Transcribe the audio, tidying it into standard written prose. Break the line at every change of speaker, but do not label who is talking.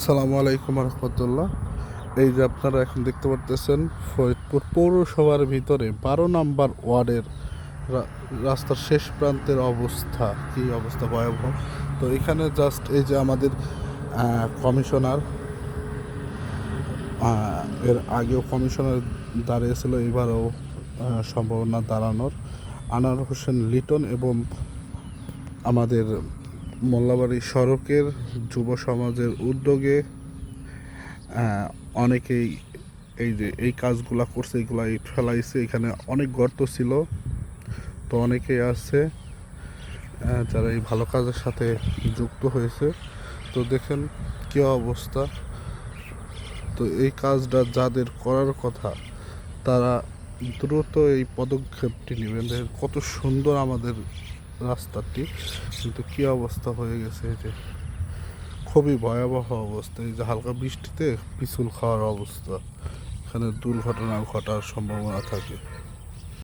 আসসালামু আলাইকুম রহমতুল্লাহ। এই যে আপনারা এখন দেখতে পারতেছেন ফরিদপুর পৌরসভার ভিতরে 12 নম্বর ওয়ার্ডের রাস্তার শেষ প্রান্তের অবস্থা, কী অবস্থা ভয়াবহ। তো এখানে জাস্ট এই যে আমাদের কমিশনার, এর আগেও কমিশনার দাঁড়িয়েছিল, এবারও সম্ভাবনা দাঁড়ানোর, আনোয়ার হোসেন লিটন এবং আমাদের মোল্লাবাড়ি সড়কের যুব সমাজের উদ্যোগে অনেকেই এই যে এই কাজগুলা করছে, এগুলা ইট ফেলাইছে। এখানে অনেক গর্ত ছিল, তো অনেকেই আছে যারা এই ভালো কাজের সাথে যুক্ত হয়েছে। তো দেখেন কী অবস্থা। তো এই কাজটা যাদের করার কথা তারা দ্রুত এই পদক্ষেপটি নেবেন। দেখেন কত সুন্দর আমাদের রাস্তাটি, কিন্তু কী অবস্থা হয়ে গেছে। এই যে খুবই ভয়াবহ অবস্থা, এই যে হালকা বৃষ্টিতে পিছল খাওয়ার অবস্থা, এখানে দুর্ঘটনা ঘটার সম্ভাবনা থাকে।